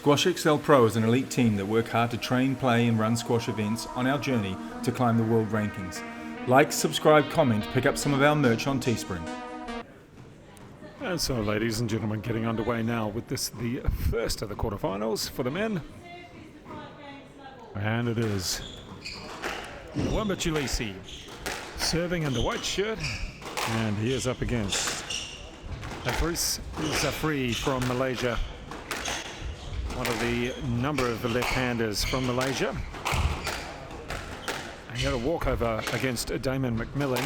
Squash XL Pro is an elite team that work hard to train, play and run squash events on our journey to climb the world rankings. Like, subscribe, comment, pick up some of our merch on Teespring. And so, ladies and gentlemen, getting underway now with this, the first of the quarterfinals for the men. And it is LWAMBA Chileshe serving in the white shirt, and he is up against HAFIZ ZHAFRI from Malaysia, one of the number of left-handers from Malaysia. And he had a walkover against Damon McMillan.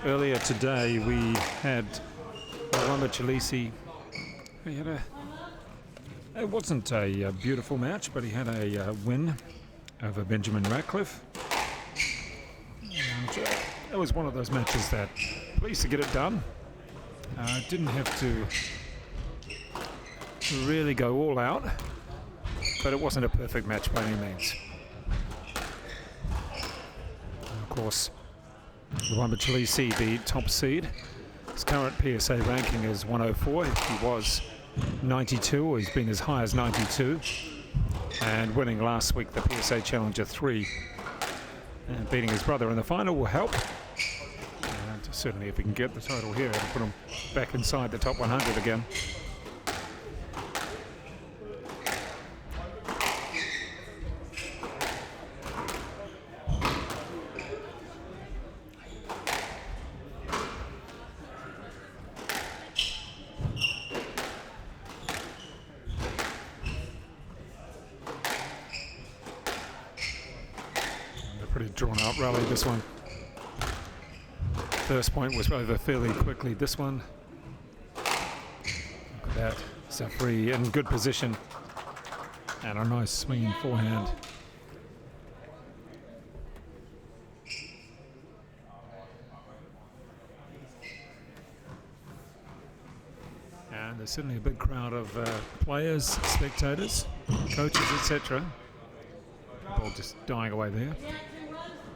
Earlier today we had LWAMBA Chileshe. He had it wasn't a beautiful match, but he had a win over Benjamin Ratcliffe. And it was one of those matches that pleased to get it done. Didn't have to really go all out, but it wasn't a perfect match by any means. And of course, LWAMBA Chileshe, the top seed. His current PSA ranking is 104. He was 92, or he's been as high as 92. And winning last week the PSA Challenger 3. And beating his brother in the final will help. And certainly if he can get the title here, it'll put him back inside the top 100 again. Pretty drawn out rally, this one. First point was over fairly quickly. This one, look at that. ZHAFRI in good position. And a nice swinging forehand. And there's certainly a big crowd of players, spectators, coaches, etc. Ball just dying away there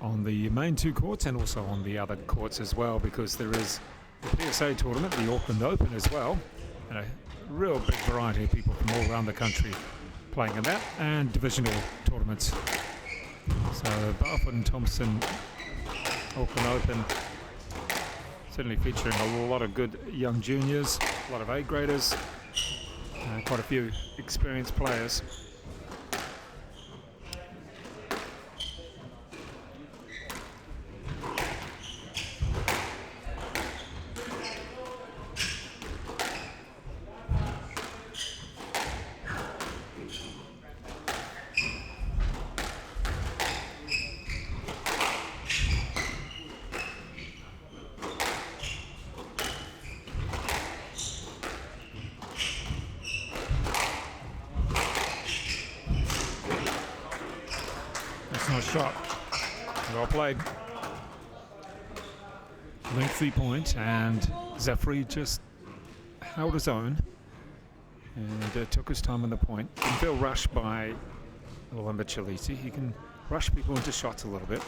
on the main two courts and also on the other courts as well, because there is the PSA tournament, the Auckland Open as well, and a real big variety of people from all around the country playing in that, and divisional tournaments. So BARFOOT Thompson Auckland Open certainly featuring a lot of good young juniors, a lot of A-graders, quite a few experienced players. Nice shot. Well played. Lengthy point, and ZHAFRI just held his own and took his time on the point. Didn't feel rushed by LWAMBA Chileshe. He can rush people into shots a little bit.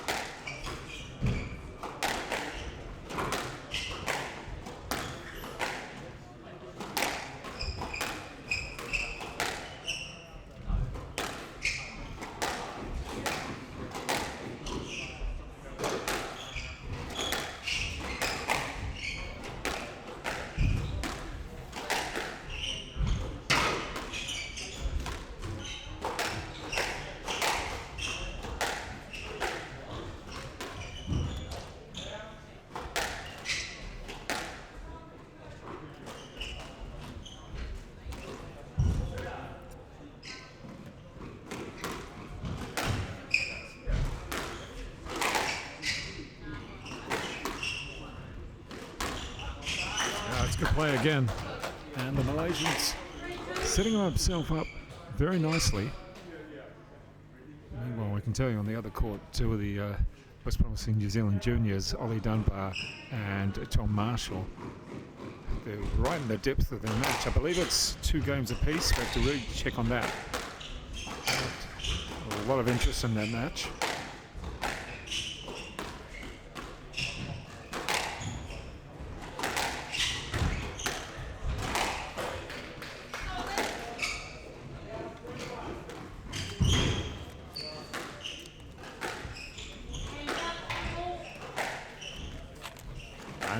Good play again, and the Malaysians setting himself up very nicely. Meanwhile, we can tell you on the other court, two of the most promising New Zealand juniors, Ollie Dunbar and Tom Marshall, they're right in the depth of their match. I believe it's 2 games apiece. We have to really check on that. A lot of interest in that match.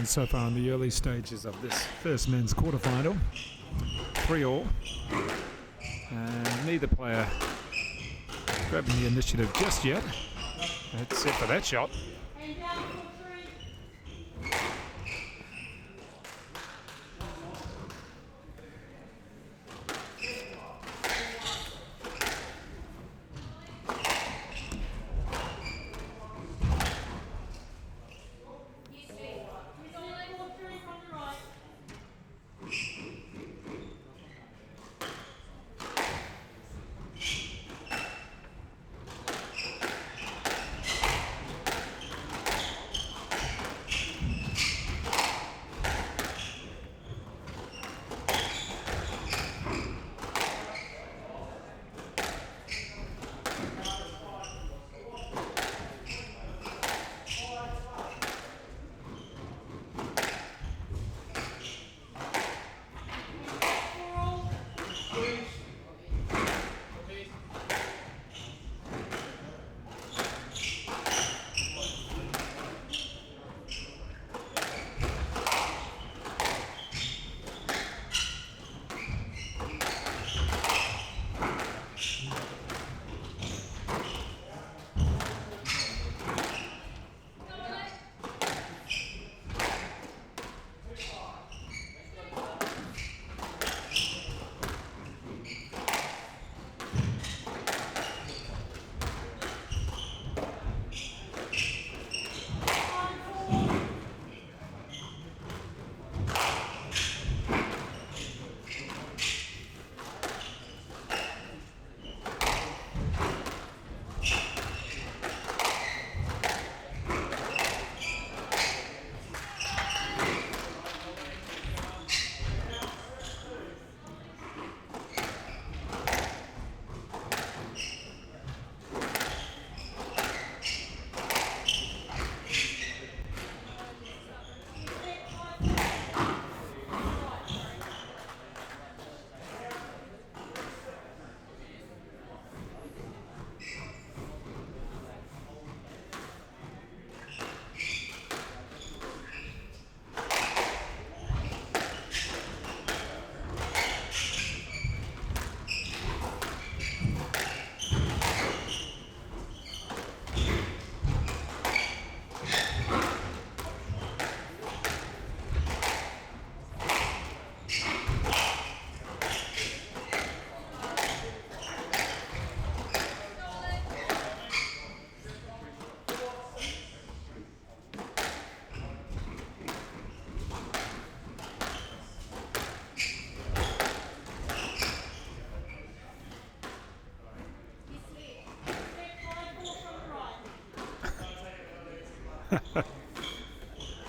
And so far in the early stages of this first men's quarterfinal, 3-all, and neither player grabbing the initiative just yet. That's it for that shot.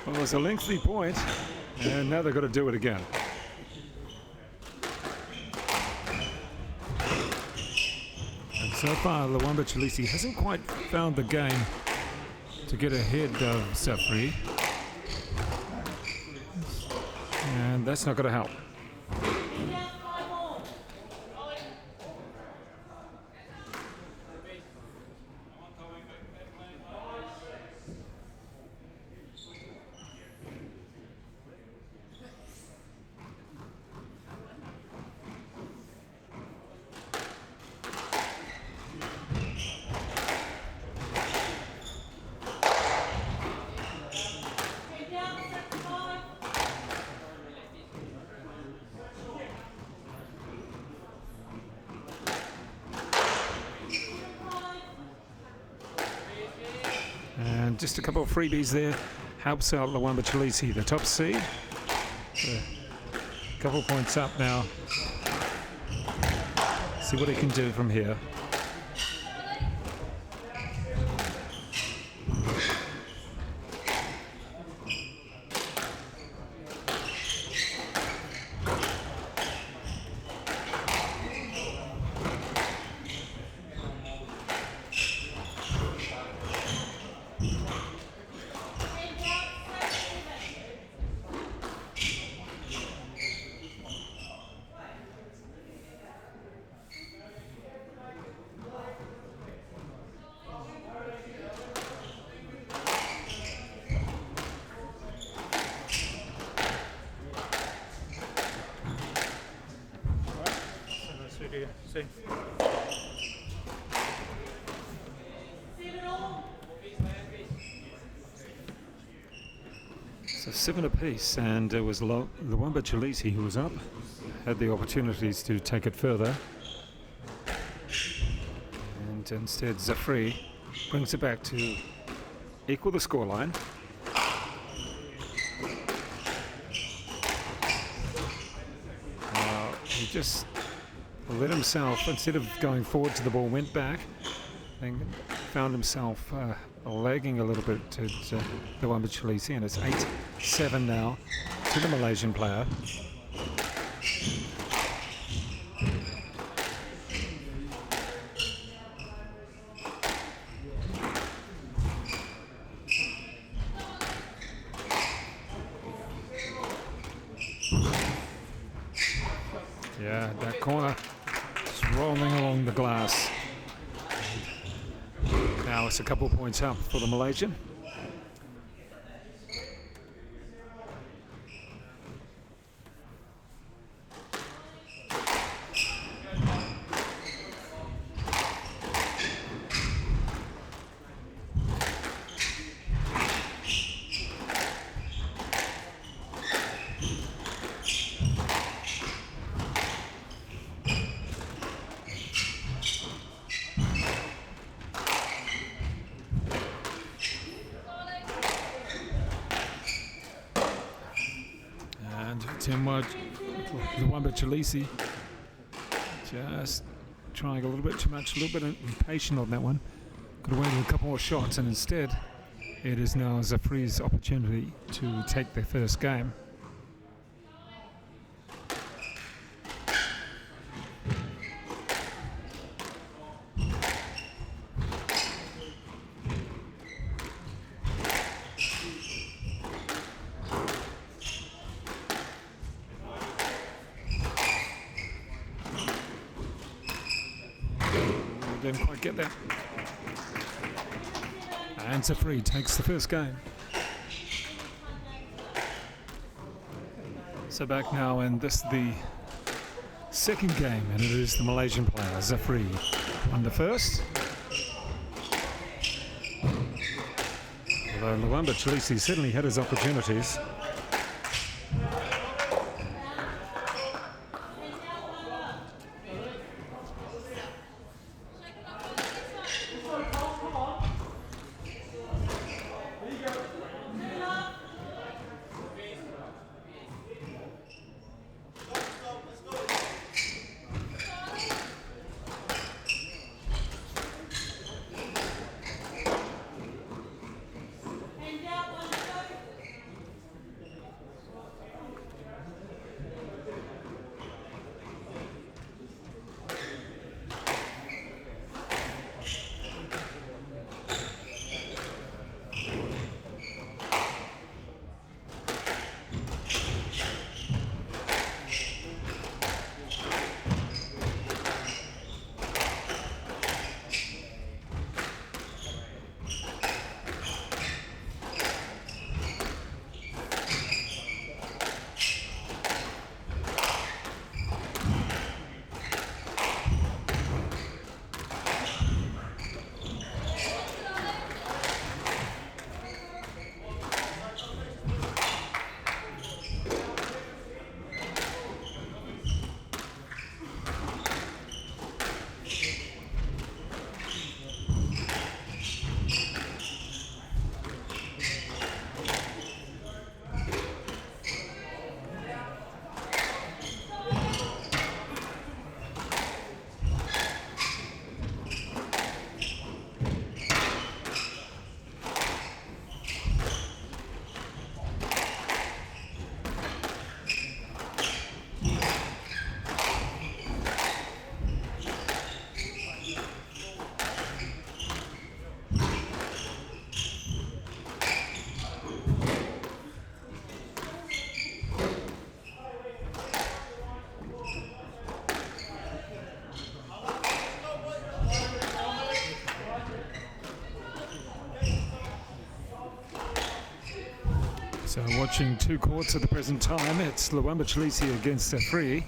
Well, it's a lengthy point, and now they've got to do it again. And so far, LWAMBA Chileshe hasn't quite found the game to get ahead of ZHAFRI, and that's not going to help. And just a couple of freebies there helps out LWAMBA Chileshe, the top seed. A couple points up now. See what he can do from here. Yeah, see. So 7 apiece, and it was LWAMBA Chileshe who was up, had the opportunities to take it further, and instead Zhafri brings it back to equal the scoreline. He just let himself, instead of going forward to the ball, went back and found himself lagging a little bit to LWAMBA Chileshe, and it's 8-7 now to the Malaysian player. Yeah, that corner just rolling along the glass. Now it's a couple of points up for the Malaysian. LWAMBA Chileshe just trying a little bit too much, a little bit impatient on that one. Could have waited a couple more shots, and instead it is now Zhafri's opportunity to take their first game. Didn't quite get that. And Zhafri takes the first game. So back now, and this is the second game, and it is the Malaysian player, Zhafri, won the first. Although LWAMBA Chileshe certainly had his opportunities. So watching two courts at the present time, it's LWAMBA Chileshe against Zhafri.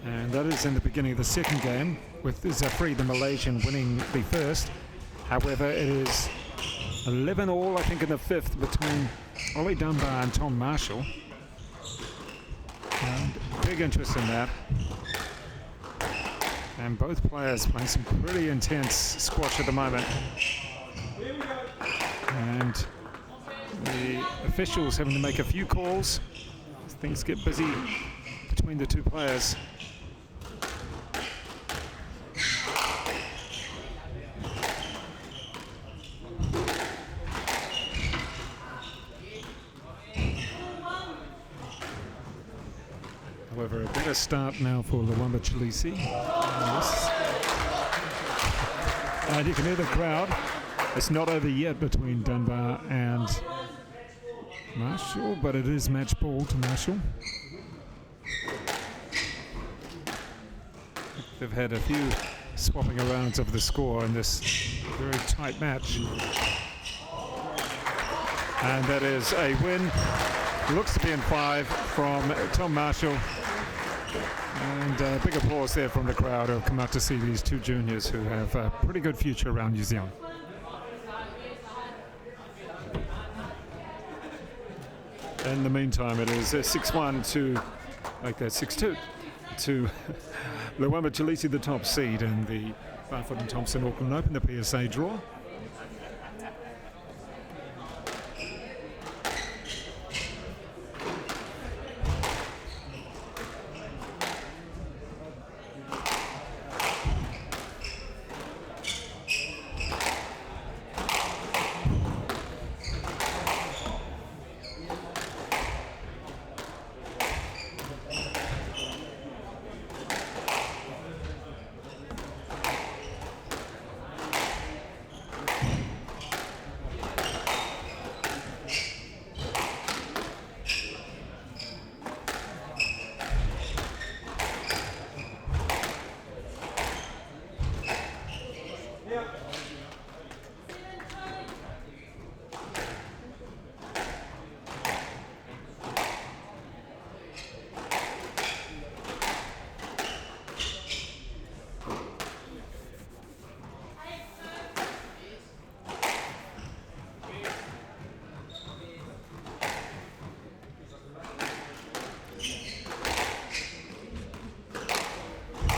And that is in the beginning of the second game, with Zhafri, the Malaysian, winning the first. However, it is 11-all, I think, in the fifth between Ollie Dunbar and Tom Marshall. And big interest in that. And both players playing some pretty intense squash at the moment. And the officials having to make a few calls as things get busy between the two players. However, a better start now for LWAMBA Chileshe. And you can hear the crowd. It's not over yet between Dunbar and Marshall, but it is match ball to Marshall. They've had a few swapping arounds of the score in this very tight match. And that is a win. Looks to be in 5 from Tom Marshall. And big applause there from the crowd who have come out to see these two juniors who have a pretty good future around New Zealand. In the meantime, it is 6-1 to, like that, 6-2 to LWAMBA Chileshe, the top seed in the BARFOOT Thompson Auckland Open, the PSA draw.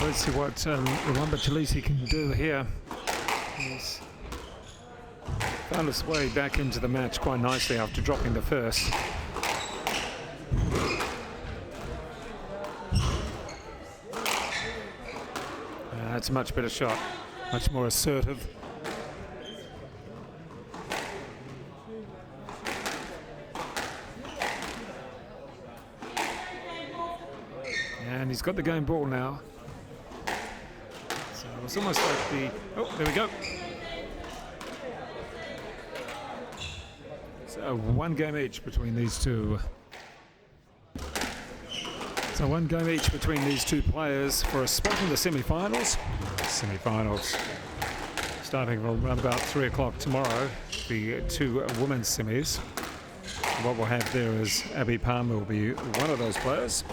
Let's see what LWAMBA Chileshe can do here. He's found his way back into the match quite nicely after dropping the first. That's a much better shot, much more assertive. And he's got the game ball now. So it's almost like the... Oh, there we go. So one game each between these two. So one game each between these two players for a spot in the semi-finals. Semi-finals starting around about 3 o'clock tomorrow, the two women's semis. What we'll have there is Abby Palmer will be one of those players.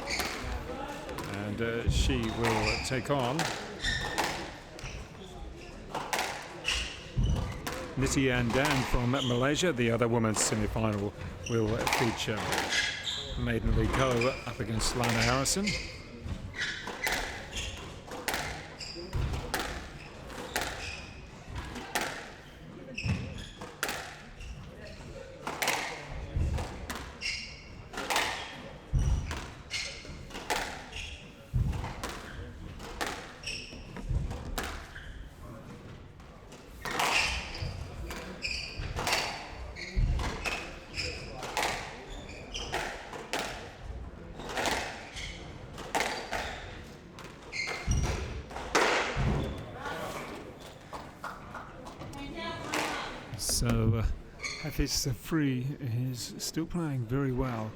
And she will take on Niti Andan from Malaysia. The other women's semi-final will feature Maiden Lee Ko up against Lana Harrison. So HAFIZ ZHAFRI is still playing very well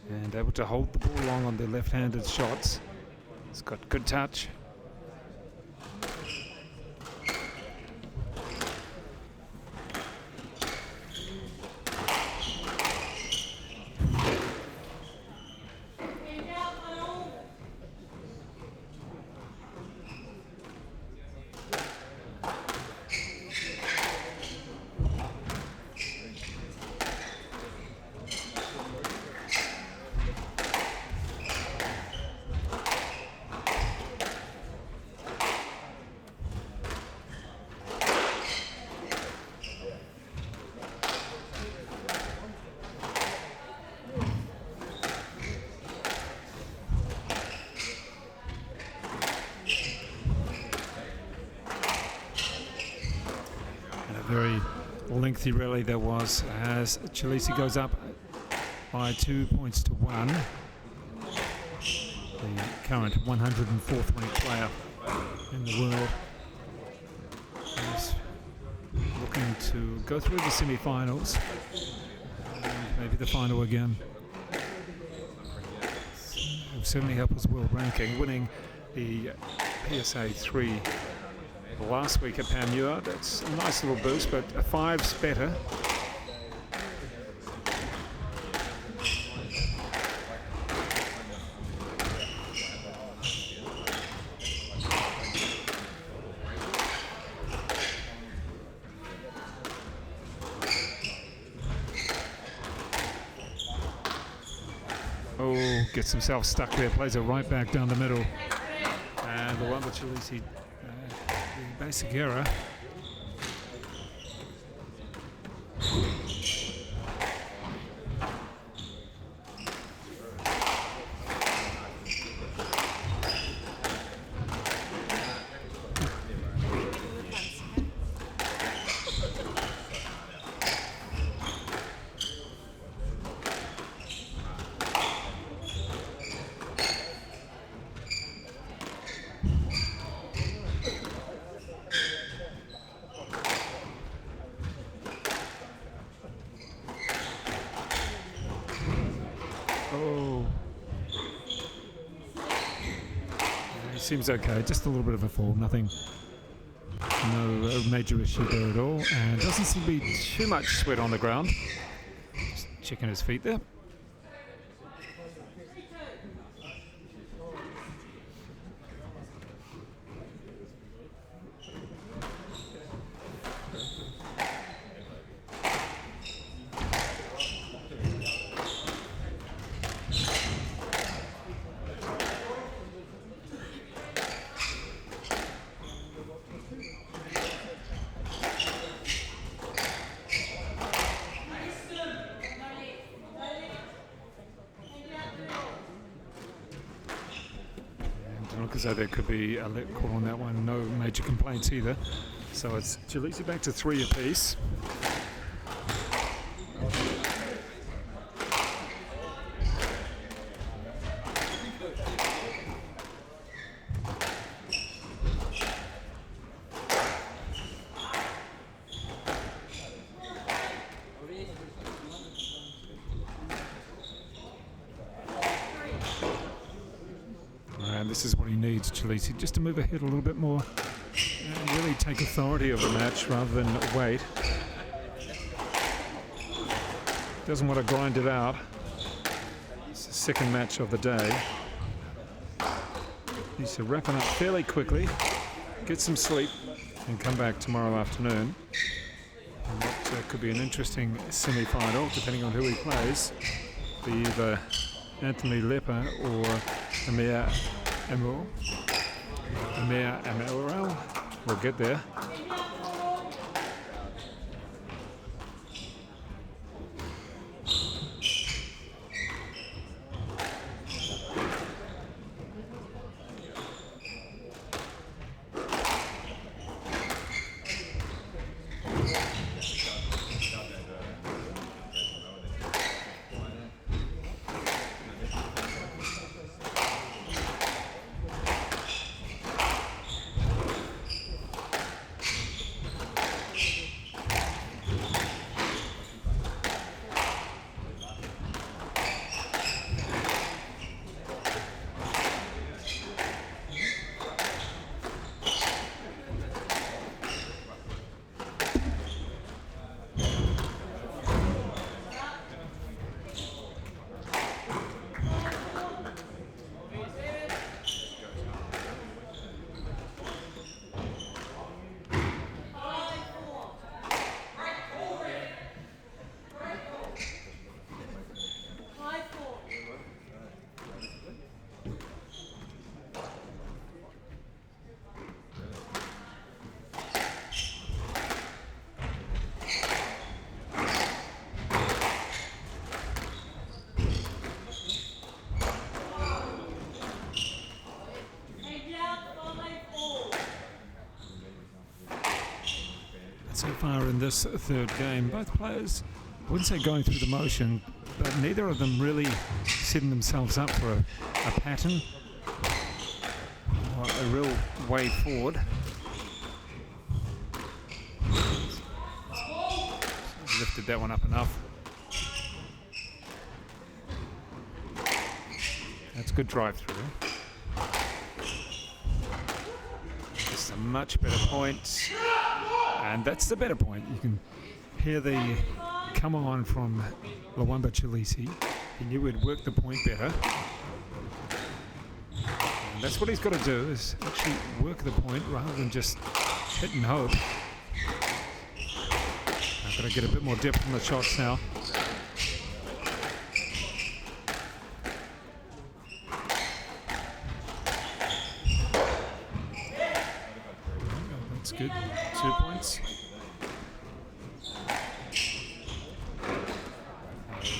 and able to hold the ball long on the left-handed shots. He's got good touch. very lengthy rally there was, as Chileshe goes up by 2 points to 1. The current 104th ranked player in the world is looking to go through the semi-finals and maybe the final again. It'll certainly help his world ranking, winning the PSA 3 last week at Panmure. That's a nice little boost, but a 5's better. Oh, gets himself stuck there, plays it right back down the middle. And LWAMBA Chileshe, the basic error. Oh. He seems okay, just a little bit of a fall, nothing, no major issue there at all, and doesn't seem to be too much sweat on the ground. Just checking his feet there. Look as though there could be a let call on that one. No major complaints either. So it's Chileshe back to 3 apiece. And this is what he needs, Chileshe, just to move ahead a little bit more and really take authority of the match rather than wait. Doesn't want to grind it out. It's the second match of the day. Needs to wrap it up fairly quickly, get some sleep, and come back tomorrow afternoon. And that could be an interesting semi-final, depending on who he plays. Be either Anthony Lepper or Amir Amarel. We'll get there. so far in this third game. Both players, I wouldn't say going through the motion, but neither of them really setting themselves up for a pattern or a real way forward. Lifted that one up enough. That's good drive through. Just a much better point. And that's the better point. You can hear the come on from LWAMBA Chileshe. He knew he'd work the point better. And that's what he's got to do, is actually work the point rather than just hit and hope. I've got to get a bit more depth in the shots now. That's good. 2 points.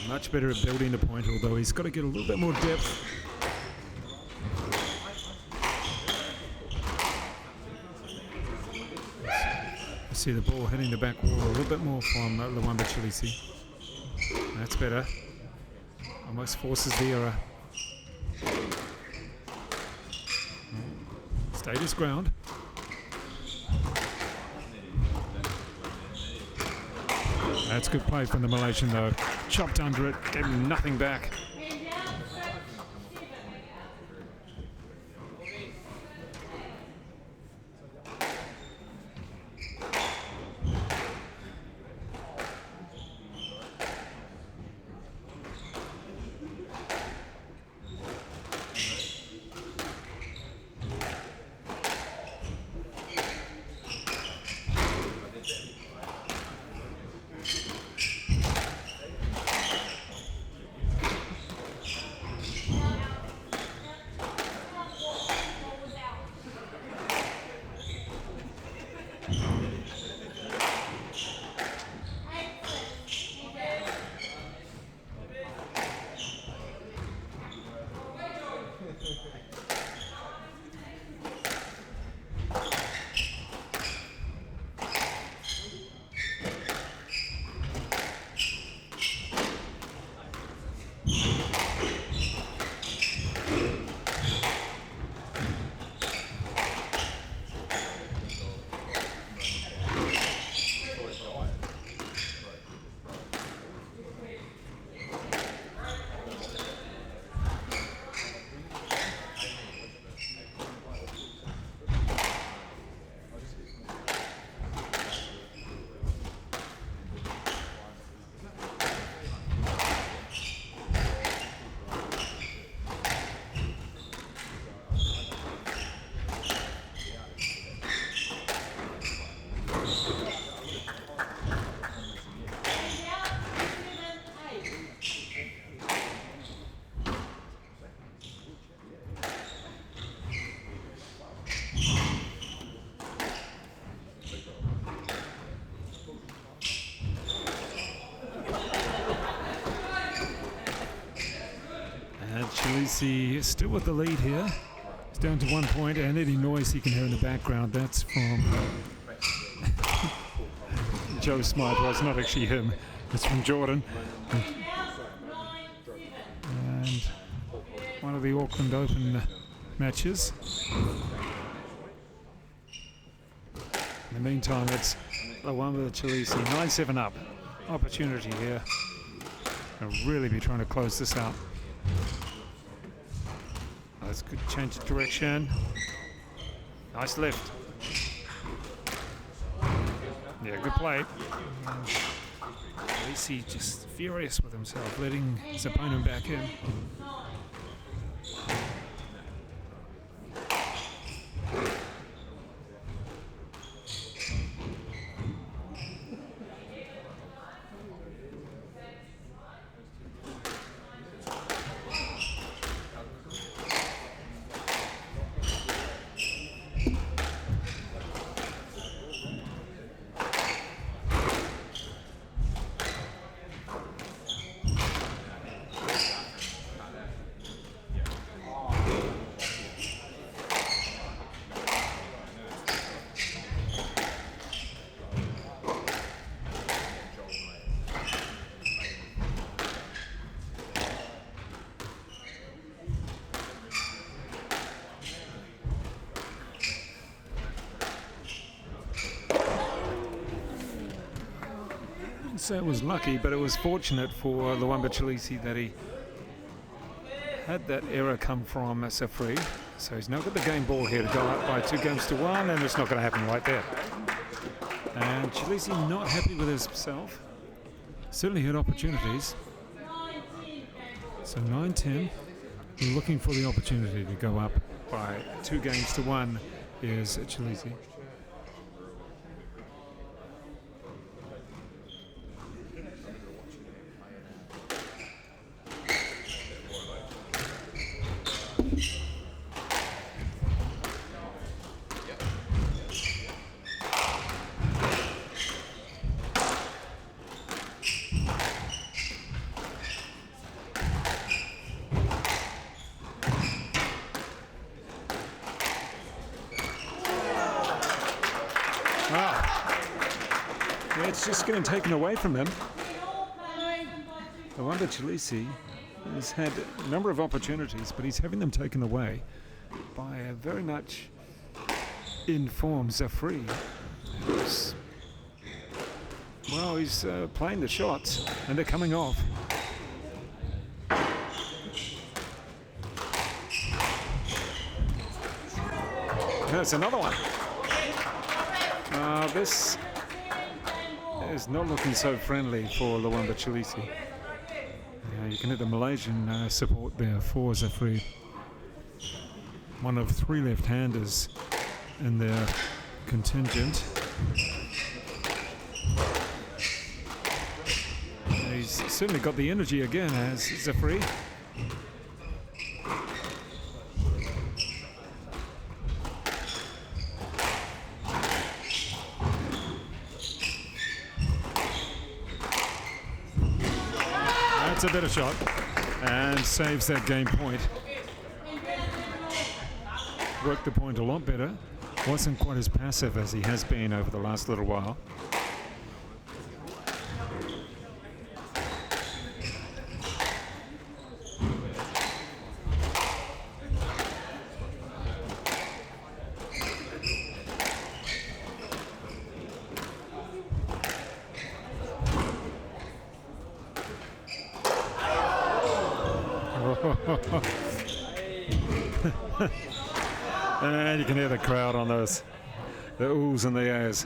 Much better at building the point, although he's got to get a little bit more depth. See the ball hitting the back wall a little bit more from LWAMBA Chileshe. That's better. Almost forces the error. Stayed his ground. That's good play from the Malaysian though. Chopped under it, gave him nothing back. Chileshe still with the lead here. It's down to 1 point, and any noise you can hear in the background, that's from Joe Smythe. Well, it's not actually him, it's from Jordan. And one of the Auckland Open matches. In the meantime, it's LWAMBA Chileshe, 9-7 up. Opportunity here. They'll really be trying to close this out. That's good change of direction. Nice lift. Yeah, good play. Chileshe just furious with himself, letting his opponent back in. say it was lucky, but it was fortunate for LWAMBA Chileshe that he had that error come from Zhafri. So he's now got the game ball here to go up by 2-1, and it's not going to happen right there. And Chileshe not happy with himself. Certainly had opportunities. So 9-10, looking for the opportunity to go up by 2-1 is Chileshe. It's just getting taken away from him. LWAMBA Chileshe has had a number of opportunities, but he's having them taken away by a very much informed Zhafri. Well, he's playing the shots, and they're coming off. There's another one. This is not looking so friendly for LWAMBA Chileshe. You can hit the Malaysian support there for Zhafri. One of 3 left-handers in their contingent. He's certainly got the energy again as Zhafri. That's a better shot and saves that game point. Worked the point a lot better. Wasn't quite as passive as he has been over the last little while. And you can hear the crowd on those, the oohs and the ahs.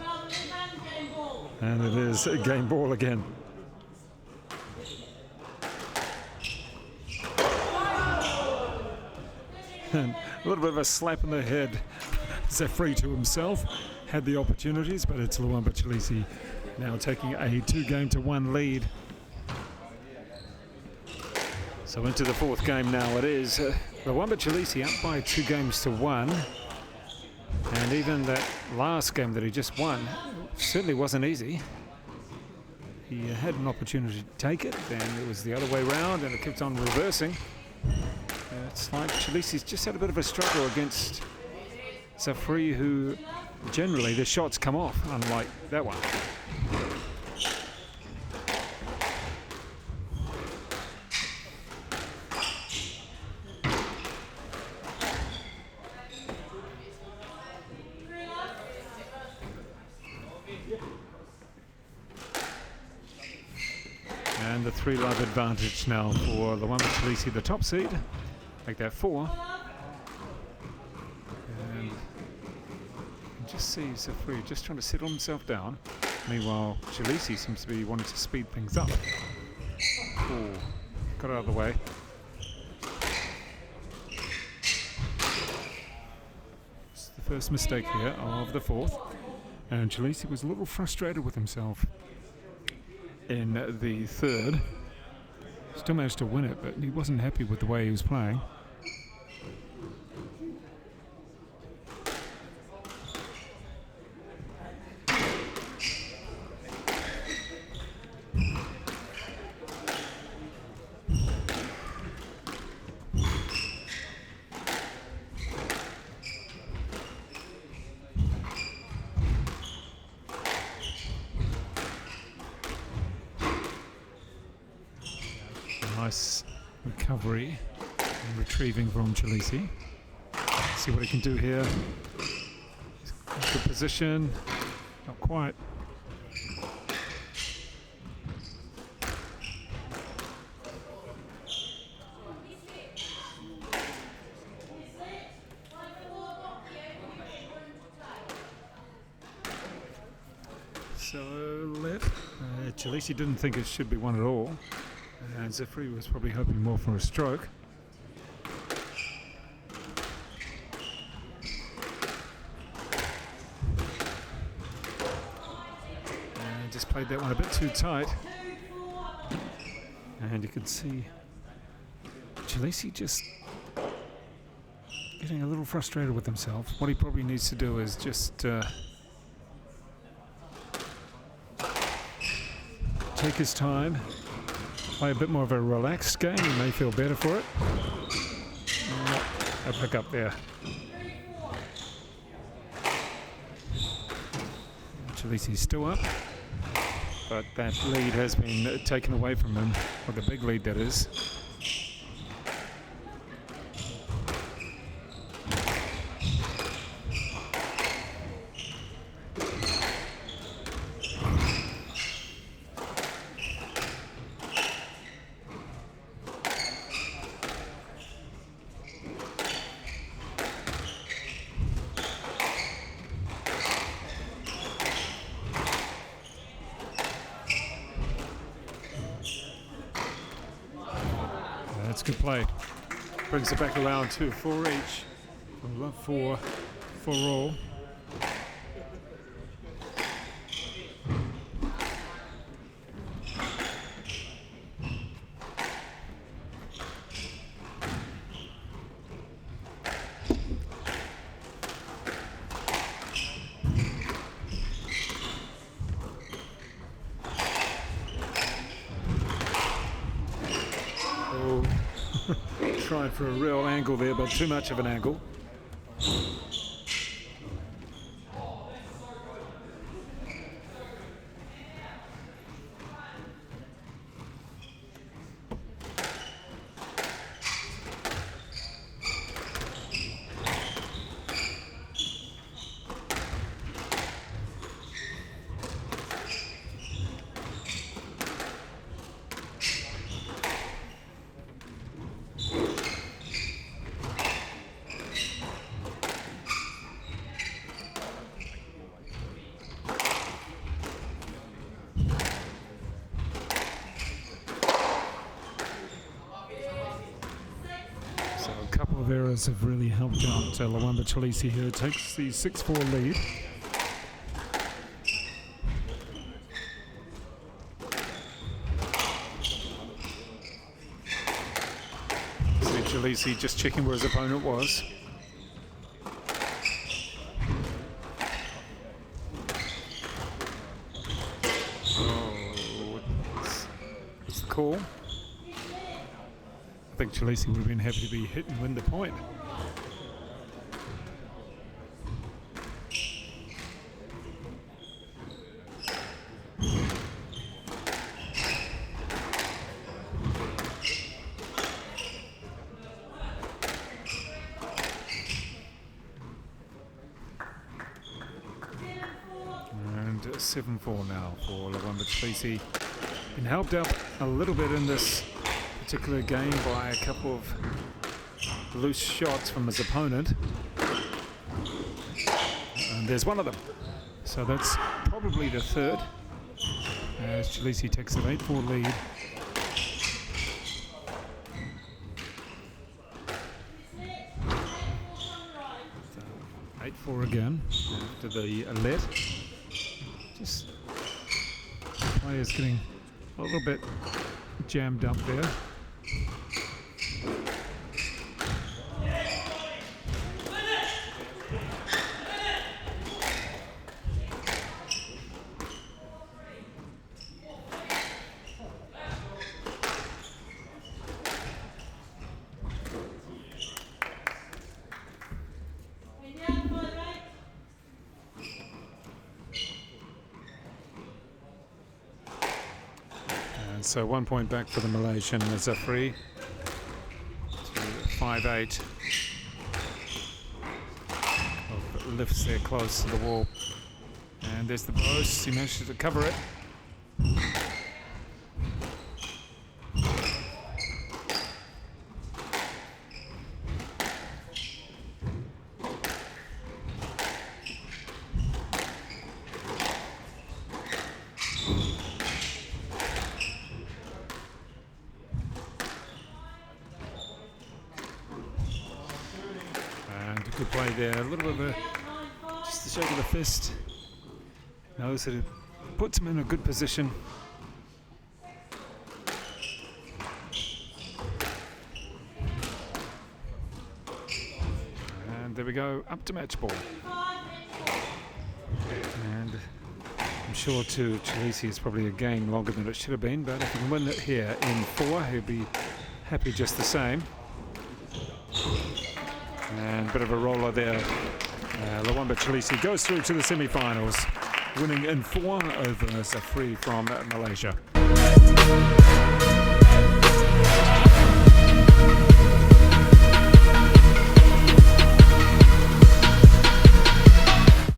And it is a game ball again. And a little bit of a slap in the head. Zhafri to himself had the opportunities, but it's LWAMBA Chileshe now taking a 2-1 lead. So into the 4th game now it is. LWAMBA Chileshe up by 2-1. And even that last game that he just won certainly wasn't easy. He had an opportunity to take it, then it was the other way around, and it kept on reversing. It's like Chileshe's just had a bit of a struggle against Zhafri, who generally the shots come off, unlike that one. And the 3-love advantage now for LWAMBA Chileshe, the top seed. Make that 4. And you can just see Zhafri just trying to settle himself down. Meanwhile, Chileshe seems to be wanting to speed things up. Oh, got out of the way. It's the first mistake here of the 4th. And Chileshe was a little frustrated with himself in the 3rd. Still managed to win it, but he wasn't happy with the way he was playing. Nice recovery and retrieving from Chileshe. See what he can do here. Good position. Not quite. So left. Chileshe didn't think it should be one at all. And Zhafri was probably hoping more for a stroke. And just played that one a bit too tight. And you can see Chileshe just getting a little frustrated with himself. What he probably needs to do is just take his time, play a bit more of a relaxed game. He may feel better for it. A pick up there. Chileshe's still up, but that lead has been taken away from him, or the big lead that is. That's good play. Brings it back around to 4 each. 4 all. Trying for a real angle there, but too much of an angle. Errors have really helped out LWAMBA Chileshe here. Takes the 6-4 lead. See Chileshe just checking where his opponent was. Oh, it's the call. I think Chileshe would have been happy to be hit and win the point. And 7-4 now for LWAMBA Chileshe. Been helped out a little bit in this particular game by a couple of loose shots from his opponent, and there's one of them, so that's probably the third as Chileshe takes an 8-4 lead. So 8-4 again after the let. Just players getting a little bit jammed up there. So 1 point back for the Malaysian Zhafri to 5-8. Lifts there close to the wall. And there's the post. He manages to cover it. away there. A little bit of a, just a shake of the fist. Knows that it puts him in a good position. And there we go, up to match ball. And I'm sure too, Chileshe is probably a game longer than it should have been, but if he can win it here in 4, he'll be happy just the same. And a bit of a roller there. LWAMBA Chileshe goes through to the semi-finals, winning in 4 over Zhafri from Malaysia.